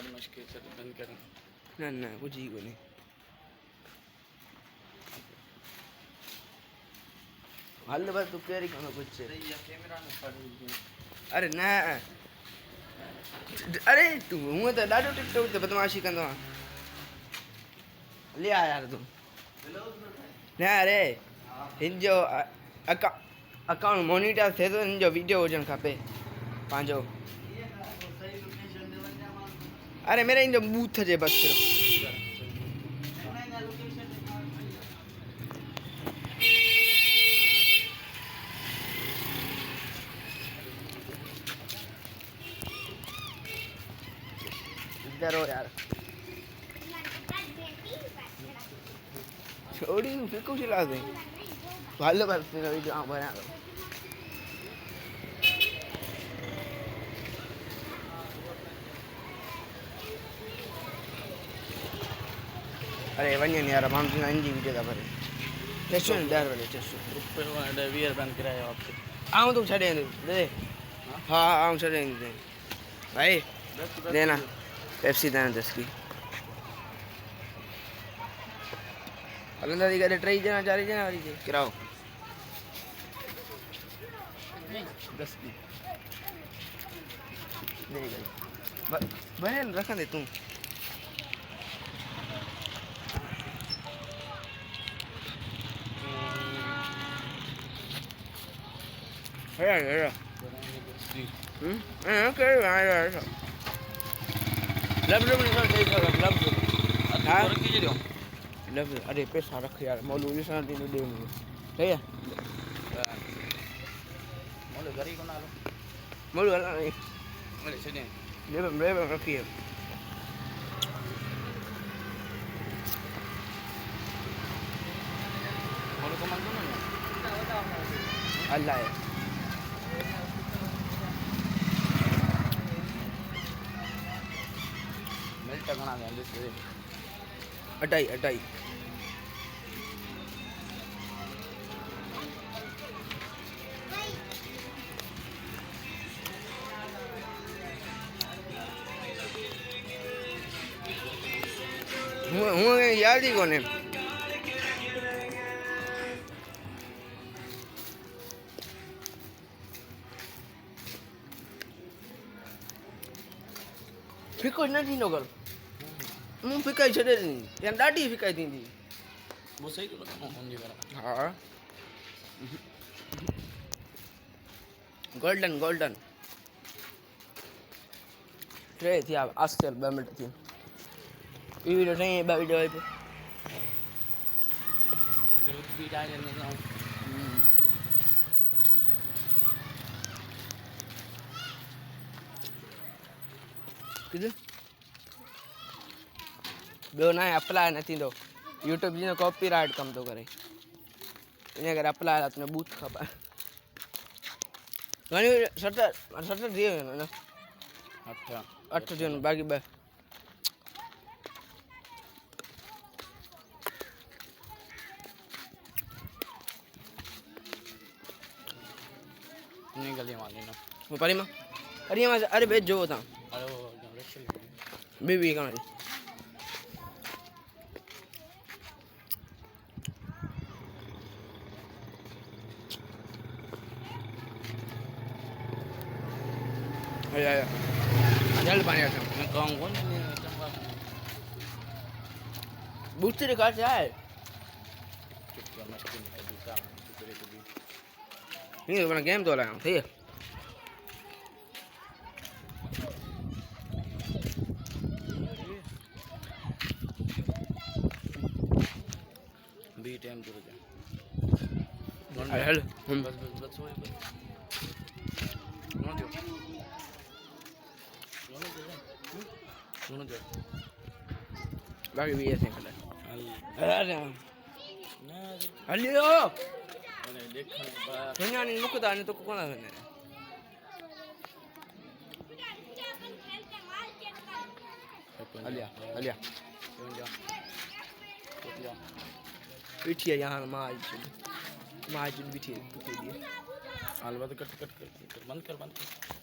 मुश्किल से बंद करें ना ना कुछ ही को नहीं हाल बस तू कैरी करना कुछ से कैमरा में पड़ अरे ना अरे तू हूँ तो डाडो टिकटॉक ते बदमाशी कंदो ले आ यार तू ना अरे इन जो अकाउंट मोनिटर थे तो इन जो वीडियो हुजण खपे पांजो अरे मेरे इन जो बूथ जे बस सिर्फ इधर हो यार छोड़ी फिर कुछ ला दे भालो बस तेरा वीडियो आ बना दो अरे वन्य यार हम तो इंजी वीडियो दा भरे टेस्ट डार वाले टेस्ट रुपये वीर बंद कराया आपसे आऊं तो छड़े दे हां आऊं छड़े दे भाई देना पेप्सी देना 10 की अलंदा दी करे 3 जना 4 जना वाली के कराओ 10 की दे गई बहन रखा दे तू है कर यार लब लब निकल सही कर लब हां कीजिए दो लब अरे पैसा रख यार मौलवी सा दिन दे मुझे सही है मोले गरी को ना लो मौलवी वाला नहीं मोले छने ले रखिए मोले को मन को ना अल्लाह है मिल्ट बना दे अंदर से अटाई अटाई હું યાદ ही કોને ફીકો જ નથી નો કર હું ફીકાઈ છડે નહીં ત્યાં દાઢી ફીકાઈ દીધી वो सही तो लगा होने वाला હા ગોલ્ડન ગોલ્ડન ટ્રે થી આ આસ્તેલ 2 મિનિટ થી એ વિડિયો નહીં બે વિડિયો આપ્યો ग्रुप भी डाल देना ना કીધું બે ના અપ્લાય નથી તો YouTube जी ने कॉपीराइट कम तो करे इन्हें अगर अप्लाई अपने बूथ खबर घणी सटर सटर दिए ना अच्छा 8 जन बाकी बे नहीं गली मारनी ना वो परिमा अरे बेच जो था अरे वो जनरेशन बीबी कहां है जल्द पानी आता मैं कहूँ कौन चंपा बूथ से कहा है चुप मस्ती में कभी का टुकड़े को भी ये अपना गेम तो लाया ठीक है बी टाइम तो जा अरे हेलो बस बस बस वो नोट दो सुनो दो बाकी भी ऐसे कर अरे ना हेलो मैंने देखा बात दुनिया ने मुकदा ने तो कौन है अलिया अलिया पीठिया यहाँ माज पीठी दिए अलबत्ता कट बंद कर